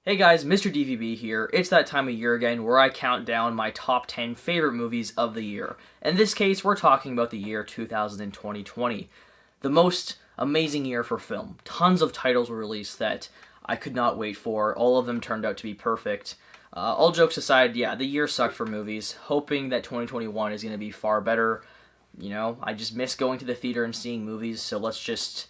Hey guys, Mr. DVB here. It's that time of year again where I count down my top 10 favorite movies of the year. In this case, we're talking about the year 2020. The most amazing year for film. Tons of titles were released that I could not wait for. All of them turned out to be perfect. All jokes aside, yeah, the year sucked for movies. Hoping that 2021 is going to be far better. You know, I just miss going to the theater and seeing movies, so let's just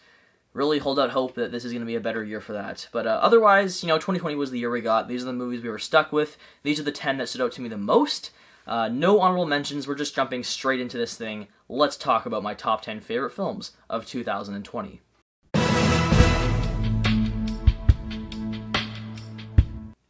really hold out hope that this is going to be a better year for that. But otherwise, 2020 was the year we got. These are the movies we were stuck with. These are the 10 that stood out to me the most. No honorable mentions. We're just jumping straight into this thing. Let's talk about my top 10 favorite films of 2020.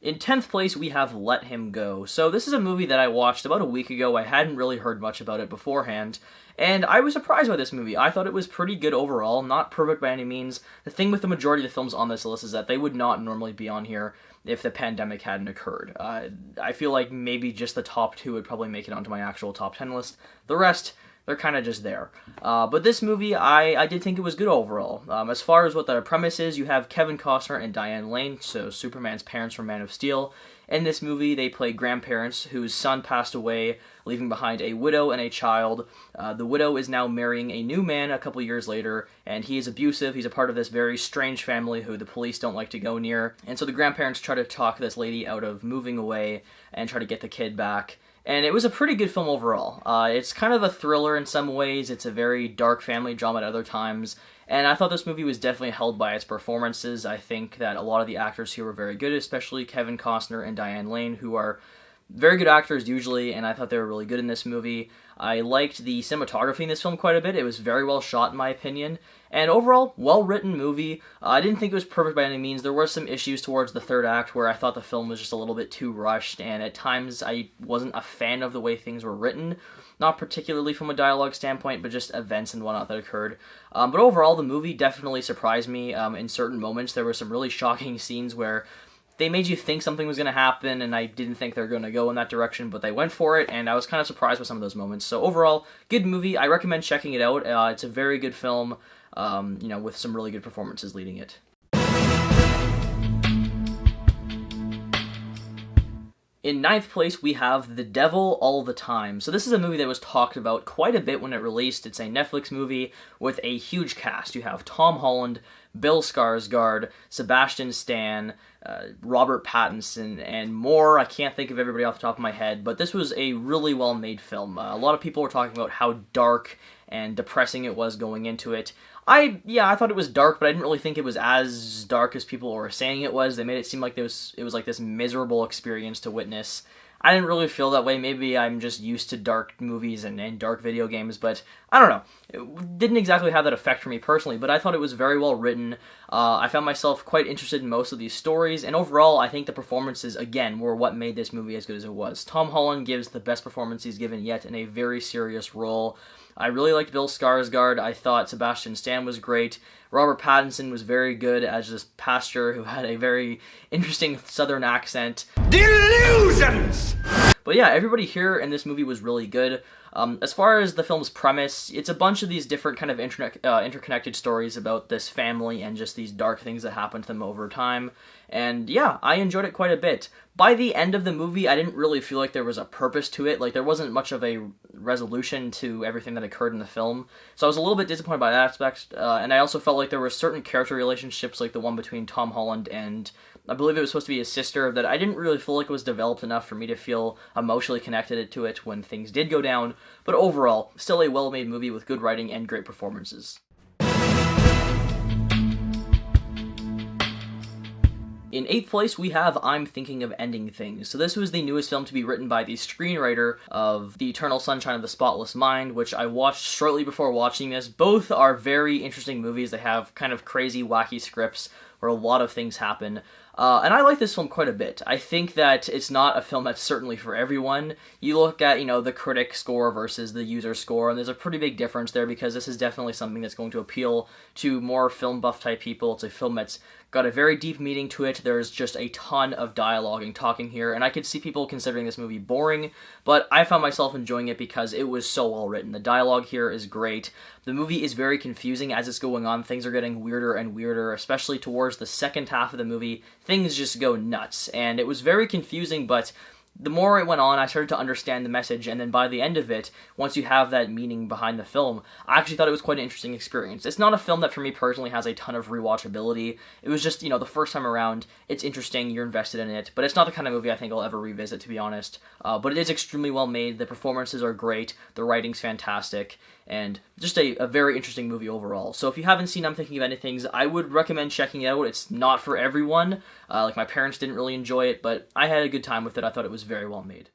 In 10th place, we have Let Him Go. So this is a movie that I watched about a week ago. I hadn't really heard much about it beforehand, and I was surprised by this movie. I thought it was pretty good overall, not perfect by any means. The thing with the majority of the films on this list is that they would not normally be on here if the pandemic hadn't occurred. I feel like maybe just the top two would probably make it onto my actual top 10 list. The rest, they're kind of just there. But this movie, I did think it was good overall. As far as what the premise is, you have Kevin Costner and Diane Lane, so Superman's parents from Man of Steel. In this movie, they play grandparents whose son passed away, leaving behind a widow and a child. The widow is now marrying a new man a couple years later, and he is abusive. He's a part of this very strange family who the police don't like to go near. And so the grandparents try to talk this lady out of moving away and try to get the kid back. And it was a pretty good film overall. It's kind of a thriller in some ways. It's a very dark family drama at other times. And I thought this movie was definitely held by its performances. I think that a lot of the actors here were very good, especially Kevin Costner and Diane Lane, who are very good actors usually, and I thought they were really good in this movie. I liked the cinematography in this film quite a bit. It was very well shot in my opinion. And overall, well-written movie. I didn't think it was perfect by any means. There were some issues towards the third act where I thought the film was just a little bit too rushed, and at times I wasn't a fan of the way things were written. Not particularly from a dialogue standpoint, but just events and whatnot that occurred. But overall, the movie definitely surprised me in certain moments. There were some really shocking scenes where they made you think something was going to happen, and I didn't think they were going to go in that direction, but they went for it, and I was kind of surprised with some of those moments. So overall, good movie. I recommend checking it out. It's a very good film, with some really good performances leading it. In 9th place, we have The Devil All the Time. So this is a movie that was talked about quite a bit when it released. It's a Netflix movie with a huge cast. You have Tom Holland, Bill Skarsgård, Sebastian Stan, Robert Pattinson, and more. I can't think of everybody off the top of my head, but this was a really well-made film. A lot of people were talking about how dark and depressing it was going into it. I thought it was dark, but I didn't really think it was as dark as people were saying it was. They made it seem like it was like this miserable experience to witness. I didn't really feel that way. Maybe I'm just used to dark movies and dark video games, but I don't know. It didn't exactly have that effect for me personally, but I thought it was very well written. I found myself quite interested in most of these stories, and overall, I think the performances, again, were what made this movie as good as it was. Tom Holland gives the best performance he's given yet in a very serious role. I really liked Bill Skarsgård. I thought Sebastian Stan was great. Robert Pattinson was very good as this pastor who had a very interesting southern accent. Delusions! But yeah, everybody here in this movie was really good. As far as the film's premise, it's a bunch of these different kind of interconnected stories about this family and just these dark things that happen to them over time. And yeah, I enjoyed it quite a bit. By the end of the movie, I didn't really feel like there was a purpose to it. Like, there wasn't much of a resolution to everything that occurred in the film. So I was a little bit disappointed by that aspect. And I also felt like there were certain character relationships, like the one between Tom Holland and, I believe it was supposed to be his sister, that I didn't really feel like it was developed enough for me to feel emotionally connected to it when things did go down. But overall, still a well-made movie with good writing and great performances. In 8th place, we have I'm Thinking of Ending Things. So this was the newest film to be written by the screenwriter of The Eternal Sunshine of the Spotless Mind, which I watched shortly before watching this. Both are very interesting movies. They have kind of crazy, wacky scripts where a lot of things happen. And I like this film quite a bit. I think that it's not a film that's certainly for everyone. You look at, the critic score versus the user score, and there's a pretty big difference there because this is definitely something that's going to appeal to more film buff type people. It's a film that's got a very deep meaning to it. There's just a ton of dialogue and talking here, and I could see people considering this movie boring, but I found myself enjoying it because it was so well written. The dialogue here is great. The movie is very confusing as it's going on. Things are getting weirder and weirder, especially towards the second half of the movie. Things just go nuts, and it was very confusing, but the more it went on, I started to understand the message, and then by the end of it, once you have that meaning behind the film, I actually thought it was quite an interesting experience. It's not a film that for me personally has a ton of rewatchability. It was just, the first time around, it's interesting, you're invested in it, but it's not the kind of movie I think I'll ever revisit, to be honest. But it is extremely well made, the performances are great, the writing's fantastic, and just a very interesting movie overall. So if you haven't seen I'm Thinking of Ending Things, I would recommend checking it out. It's not for everyone. Like, my parents didn't really enjoy it, but I had a good time with it. I thought it was very well made.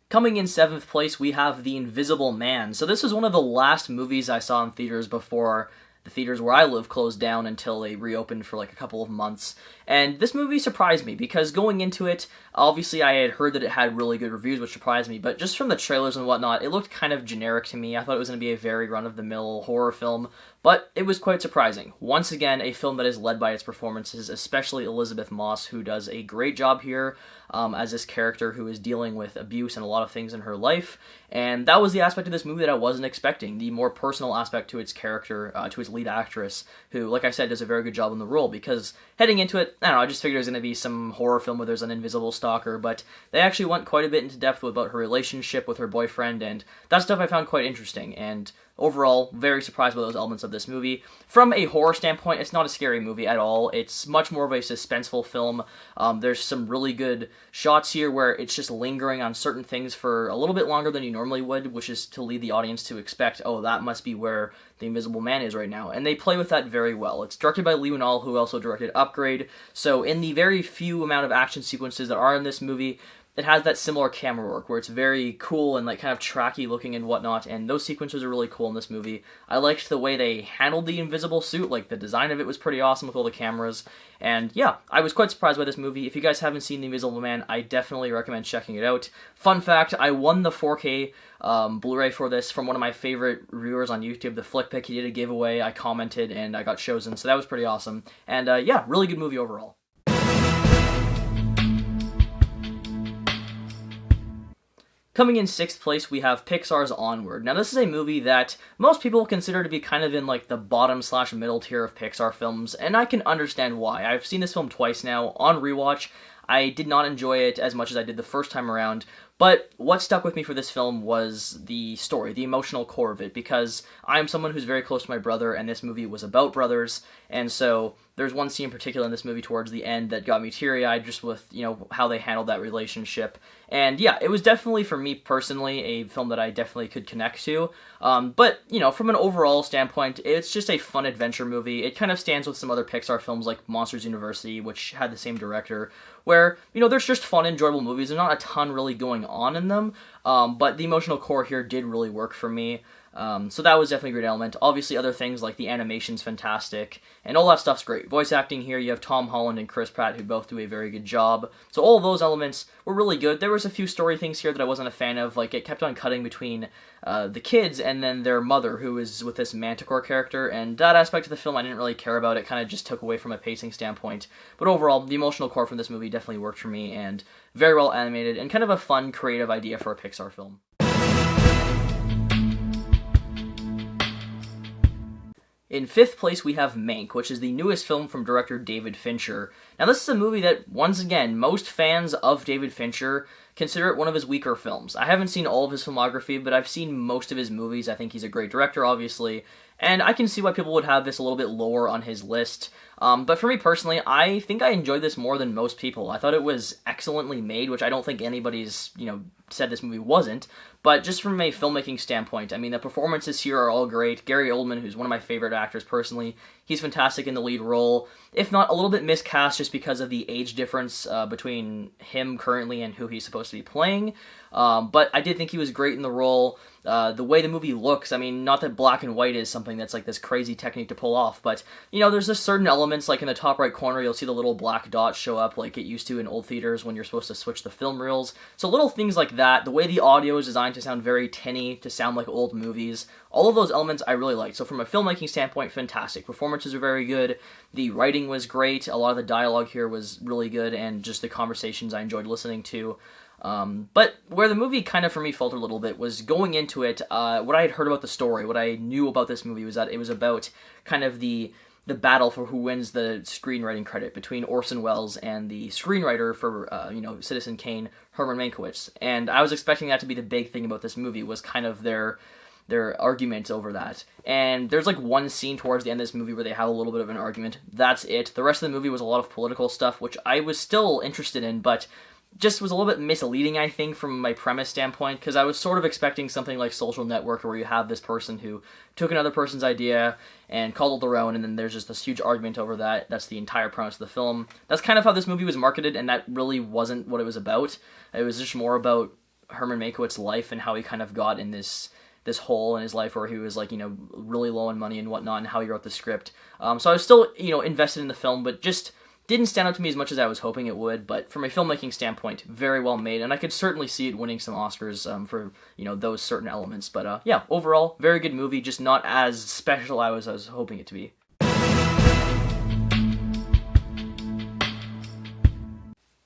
Coming in 7th place, we have The Invisible Man. So this was one of the last movies I saw in theaters before the theaters where I live closed down until they reopened for like a couple of months. And this movie surprised me because going into it, obviously I had heard that it had really good reviews, which surprised me, but just from the trailers and whatnot, it looked kind of generic to me. I thought it was going to be a very run-of-the-mill horror film, but it was quite surprising. Once again, a film that is led by its performances, especially Elizabeth Moss, who does a great job here as this character who is dealing with abuse and a lot of things in her life. And that was the aspect of this movie that I wasn't expecting, the more personal aspect to its character, to its lead actress, who, like I said, does a very good job in the role, because heading into it, I don't know, I just figured it was going to be some horror film where there's an invisible stalker, but they actually went quite a bit into depth about her relationship with her boyfriend, and that stuff I found quite interesting, and overall, very surprised by those elements of this movie. From a horror standpoint, it's not a scary movie at all. It's much more of a suspenseful film. There's some really good shots here where it's just lingering on certain things for a little bit longer than you normally would, which is to lead the audience to expect, oh, that must be where the Invisible Man is right now. And they play with that very well. It's directed by Lee Whannell, who also directed Upgrade. So in the very few amount of action sequences that are in this movie, it has that similar camera work where it's very cool and like kind of tracky looking and whatnot, and those sequences are really cool in this movie. I liked the way they handled the invisible suit, like the design of it was pretty awesome with all the cameras, and yeah, I was quite surprised by this movie. If you guys haven't seen The Invisible Man, I definitely recommend checking it out. Fun fact, I won the 4K Blu-ray for this from one of my favorite reviewers on YouTube, the Flick Pick. He did a giveaway, I commented, and I got chosen, so that was pretty awesome. And yeah, really good movie overall. Coming in 6th place, we have Pixar's Onward. Now, this is a movie that most people consider to be kind of in, like, the bottom/middle tier of Pixar films, and I can understand why. I've seen this film twice now, on rewatch. I did not enjoy it as much as I did the first time around, but what stuck with me for this film was the story, the emotional core of it, because I'm someone who's very close to my brother, and this movie was about brothers, and so there's one scene in particular in this movie towards the end that got me teary-eyed just with, how they handled that relationship. And yeah, it was definitely, for me personally, a film that I definitely could connect to. But, from an overall standpoint, it's just a fun adventure movie. It kind of stands with some other Pixar films like Monsters University, which had the same director, where, there's just fun, enjoyable movies. There's not a ton really going on in them, but the emotional core here did really work for me. So that was definitely a great element. Obviously, other things like the animation's fantastic, and all that stuff's great. Voice acting here, you have Tom Holland and Chris Pratt, who both do a very good job. So all of those elements were really good. There was a few story things here that I wasn't a fan of, like it kept on cutting between the kids and then their mother, who is with this Manticore character, and that aspect of the film I didn't really care about. It kind of just took away from a pacing standpoint. But overall, the emotional core from this movie definitely worked for me, and very well animated, and kind of a fun, creative idea for a Pixar film. In 5th place, we have Mink, which is the newest film from director David Fincher. Now, this is a movie that, once again, most fans of David Fincher consider it one of his weaker films. I haven't seen all of his filmography, but I've seen most of his movies. I think he's a great director, obviously, and I can see why people would have this a little bit lower on his list. But for me personally, I think I enjoyed this more than most people. I thought it was excellently made, which I don't think anybody's, said this movie wasn't. But just from a filmmaking standpoint, I mean, the performances here are all great. Gary Oldman, who's one of my favorite actors personally, he's fantastic in the lead role. If not, a little bit miscast just because of the age difference between him currently and who he's supposed to be playing. But I did think he was great in the role. The way the movie looks, I mean, not that black and white is something that's like this crazy technique to pull off, but, there's just certain elements, like in the top right corner, you'll see the little black dots show up like it used to in old theaters when you're supposed to switch the film reels. So little things like like that. The way the audio is designed to sound very tinny, to sound like old movies. All of those elements I really liked. So from a filmmaking standpoint, fantastic. Performances were very good. The writing was great. A lot of the dialogue here was really good, and just the conversations I enjoyed listening to. But where the movie kind of for me faltered a little bit was going into it, what I had heard about the story, what I knew about this movie was that it was about kind of the battle for who wins the screenwriting credit between Orson Welles and the screenwriter for, Citizen Kane, Herman Mankiewicz. And I was expecting that to be the big thing about this movie, was kind of their argument over that. And there's like one scene towards the end of this movie where they have a little bit of an argument. That's it. The rest of the movie was a lot of political stuff, which I was still interested in, but just was a little bit misleading, I think, from my premise standpoint, because I was sort of expecting something like Social Network, where you have this person who took another person's idea and called it their own, and then there's just this huge argument over that. That's the entire premise of the film. That's kind of how this movie was marketed, and that really wasn't what it was about. It was just more about Herman Mankiewicz's life and how he kind of got in this hole in his life where he was like, really low on money and whatnot, and how he wrote the script. So I was still, invested in the film, but just didn't stand out to me as much as I was hoping it would. But from a filmmaking standpoint, very well made, and I could certainly see it winning some Oscars for those certain elements. But yeah, overall, very good movie, just not as special as I was hoping it to be.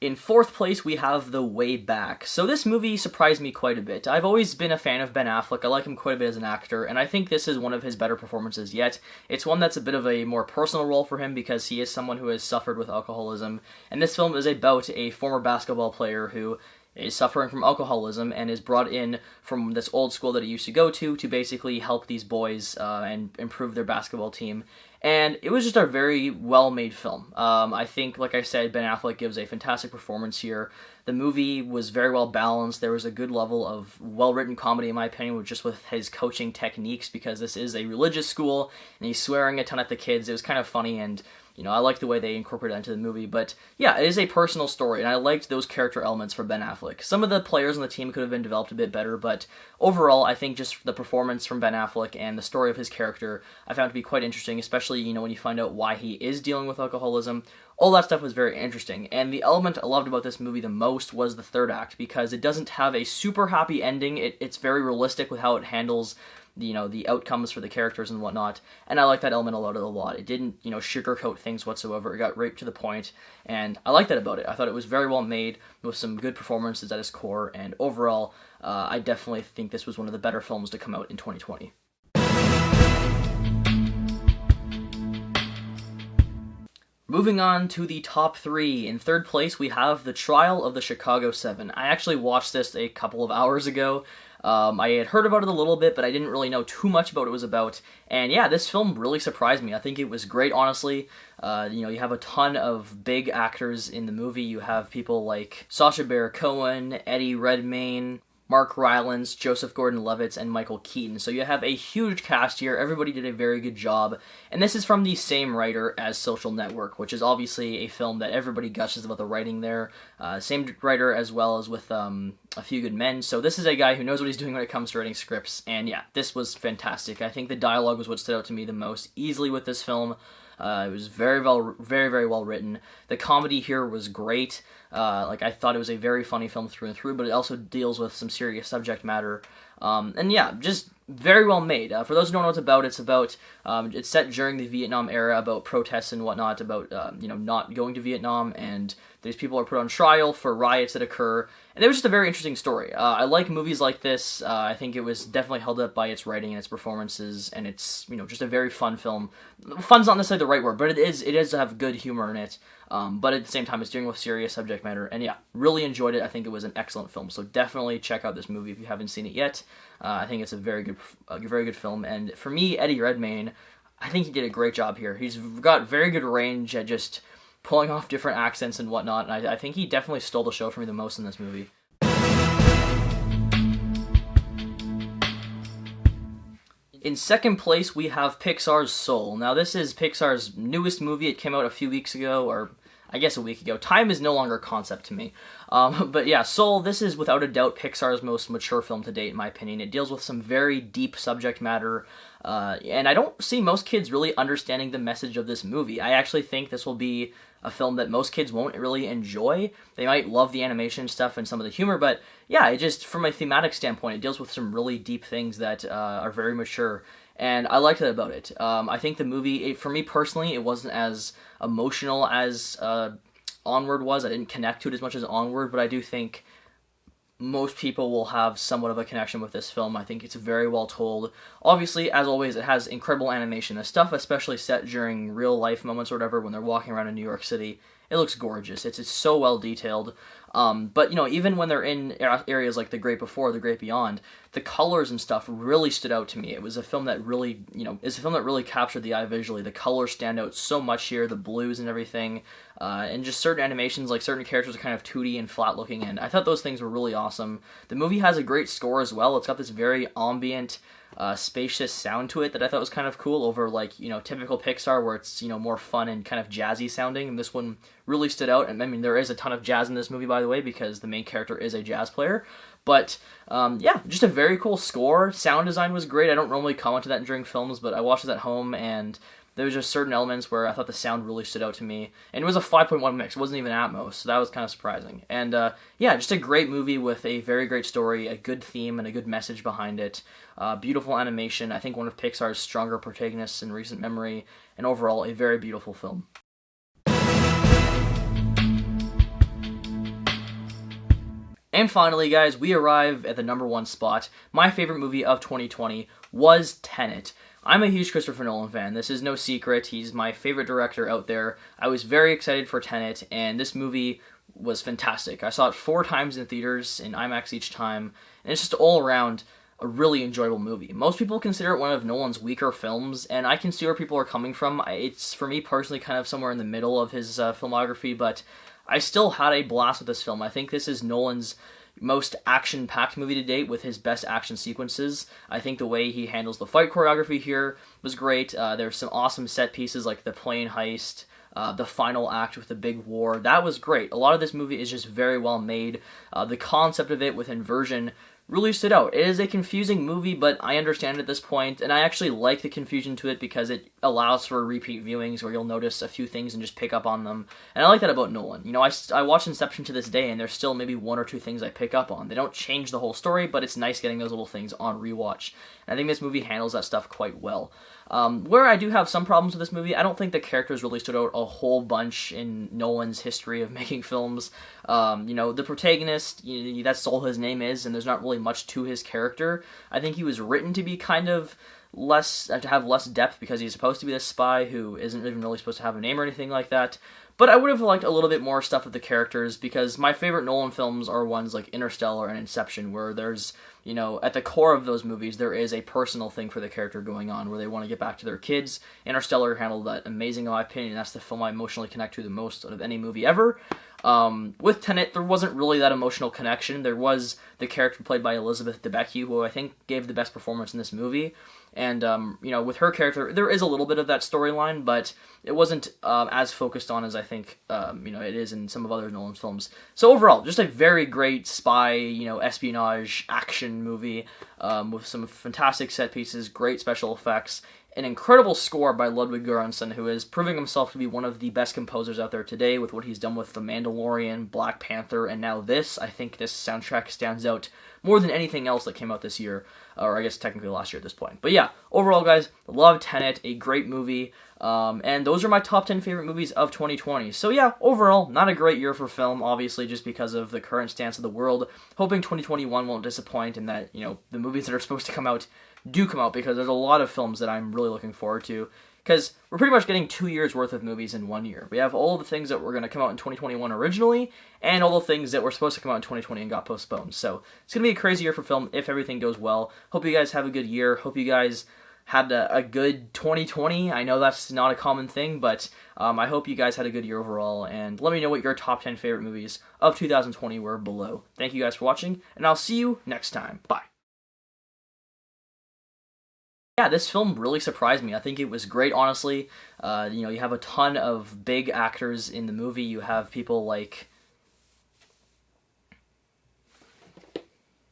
In fourth place, we have The Way Back. So this movie surprised me quite a bit. I've always been a fan of Ben Affleck. I like him quite a bit as an actor, and I think this is one of his better performances yet. It's one that's a bit of a more personal role for him because he is someone who has suffered with alcoholism, and this film is about a former basketball player who is suffering from alcoholism and is brought in from this old school that he used to go to basically help these boys and improve their basketball team. And it was just a very well-made film. I think, like I said, Ben Affleck gives a fantastic performance here. The movie was very well balanced. There was a good level of well-written comedy, in my opinion, just with his coaching techniques, because this is a religious school, and he's swearing a ton at the kids. It was kind of funny, and I like the way they incorporated that into the movie. But yeah, it is a personal story, and I liked those character elements for Ben Affleck. Some of the players on the team could have been developed a bit better, but overall, I think just the performance from Ben Affleck and the story of his character I found to be quite interesting, especially, when you find out why he is dealing with alcoholism. All that stuff was very interesting, and the element I loved about this movie the most was the third act, because it doesn't have a super happy ending. It's very realistic with how it handles the outcomes for the characters and whatnot, and I like that element a lot. It didn't, sugarcoat things whatsoever. It got right to the point, and I like that about it. I thought it was very well made, with some good performances at its core, and overall, I definitely think this was one of the better films to come out in 2020. Moving on to the top three. In third place, we have The Trial of the Chicago 7. I actually watched this a couple of hours ago. I had heard about it a little bit, but I didn't really know too much about what it was about. And yeah, this film really surprised me. I think it was great, honestly. You have a ton of big actors in the movie. You have people like Sacha Baron Cohen, Eddie Redmayne, Mark Rylance, Joseph Gordon-Levitt, and Michael Keaton. So you have a huge cast here. Everybody did a very good job. And this is from the same writer as Social Network, which is obviously a film that everybody gushes about the writing there. Same writer as well as with A Few Good Men. So this is a guy who knows what he's doing when it comes to writing scripts. And yeah, this was fantastic. I think the dialogue was what stood out to me the most easily with this film. It was very well written. The comedy here was great. I thought it was a very funny film through and through, but it also deals with some serious subject matter. And yeah, just very well made. For those who don't know what it's about, it's set during the Vietnam era, about protests and whatnot, about not going to Vietnam, and these people are put on trial for riots that occur. And it was just a very interesting story. I like movies like this. I think it was definitely held up by its writing and its performances, and it's just a very fun film. Fun's not necessarily the right word, but it is to have good humor in it. But at the same time, it's dealing with serious subject matter. And yeah, really enjoyed it. I think it was an excellent film. So definitely check out this movie if you haven't seen it yet. I think it's a very good film. And for me, Eddie Redmayne, I think he did a great job here. He's got very good range at just pulling off different accents and whatnot. And I think he definitely stole the show for me the most in this movie. In second place, we have Pixar's Soul. Now, this is Pixar's newest movie. It came out a few weeks ago, or I guess a week ago. Time is no longer a concept to me. But yeah, Soul, this is without a doubt Pixar's most mature film to date, in my opinion. It deals with some very deep subject matter, and I don't see most kids really understanding the message of this movie. I actually think this will be a film that most kids won't really enjoy. They might love the animation stuff and some of the humor, but yeah, it just, from a thematic standpoint, it deals with some really deep things that are very mature, and I liked that about it. I think the movie, for me personally, it wasn't as emotional as Onward was. I didn't connect to it as much as Onward, but I do think most people will have somewhat of a connection with this film. I think it's very well told. Obviously, as always, it has incredible animation. The stuff especially set during real life moments or whatever, when they're walking around in New York City, it looks gorgeous. It's so well detailed. But, you know, even when they're in areas like The Great Before, The Great Beyond, the colors and stuff really stood out to me. It was a film that really, is a film that really captured the eye visually. The colors stand out so much here, the blues and everything, and just certain animations, like certain characters are kind of 2D and flat looking, and I thought those things were really awesome. The movie has a great score as well. It's got this very ambient, spacious sound to it that I thought was kind of cool over, like, typical Pixar where it's, more fun and kind of jazzy sounding, and this one really stood out. And I mean, there is a ton of jazz in this movie, by the way, because the main character is a jazz player. But, yeah, just a very cool score. Sound design was great. I don't normally comment on that during films, but I watched it at home, and there was just certain elements where I thought the sound really stood out to me. And it was a 5.1 mix. It wasn't even Atmos, so that was kind of surprising. And, yeah, just a great movie with a very great story, a good theme, and a good message behind it. Beautiful animation. I think one of Pixar's stronger protagonists in recent memory. And overall, a very beautiful film. And finally, guys, we arrive at the #1 spot. My favorite movie of 2020 was Tenet. I'm a huge Christopher Nolan fan. This is no secret. He's my favorite director out there. I was very excited for Tenet, and this movie was fantastic. I saw it 4 times in theaters, in IMAX each time, and it's just all around a really enjoyable movie. Most people consider it one of Nolan's weaker films, and I can see where people are coming from. It's, for me personally, kind of somewhere in the middle of his filmography, but I still had a blast with this film. I think this is Nolan's most action-packed movie to date with his best action sequences. I think the way he handles the fight choreography here was great. There's some awesome set pieces like the plane heist, the final act with the big war. That was great. A lot of this movie is just very well made. The concept of it with inversion really stood out. It is a confusing movie, but I understand it at this point, and I actually like the confusion to it because it allows for repeat viewings where you'll notice a few things and just pick up on them. And I like that about Nolan. I watch Inception to this day, and there's still maybe 1 or 2 things I pick up on. They don't change the whole story, but it's nice getting those little things on rewatch. And I think this movie handles that stuff quite well. Where I do have some problems with this movie, I don't think the characters really stood out a whole bunch in Nolan's history of making films. The protagonist, that's all his name is, and there's not really much to his character. I think he was written to be kind of to have less depth because he's supposed to be this spy who isn't even really supposed to have a name or anything like that. But I would have liked a little bit more stuff with the characters because my favorite Nolan films are ones like Interstellar and Inception where there's, at the core of those movies there is a personal thing for the character going on where they want to get back to their kids. Interstellar handled that amazing in my opinion, and that's the film I emotionally connect to the most out of any movie ever. With Tenet, there wasn't really that emotional connection. There was the character played by Elizabeth Debicki, who I think gave the best performance in this movie. And, with her character, there is a little bit of that storyline, but it wasn't as focused on as I think, it is in some of other Nolan films. So overall, just a very great spy, espionage action movie with some fantastic set pieces, great special effects, an incredible score by Ludwig Göransson, who is proving himself to be one of the best composers out there today with what he's done with The Mandalorian, Black Panther, and now this. I think this soundtrack stands out more than anything else that came out this year, or I guess technically last year at this point. But yeah, overall, guys, love Tenet, a great movie, and those are my top 10 favorite movies of 2020. So yeah, overall, not a great year for film, obviously, just because of the current stance of the world. Hoping 2021 won't disappoint and that, the movies that are supposed to come out do come out, because there's a lot of films that I'm really looking forward to, because we're pretty much getting 2 years worth of movies in 1 year. We have all the things that were going to come out in 2021 originally, and all the things that were supposed to come out in 2020 and got postponed. So it's going to be a crazy year for film if everything goes well. Hope you guys have a good year. Hope you guys had a good 2020. I know that's not a common thing, but I hope you guys had a good year overall, and let me know what your top 10 favorite movies of 2020 were below. Thank you guys for watching, and I'll see you next time. Bye. Yeah, this film really surprised me. I think it was great, honestly. You have a ton of big actors in the movie. You have people like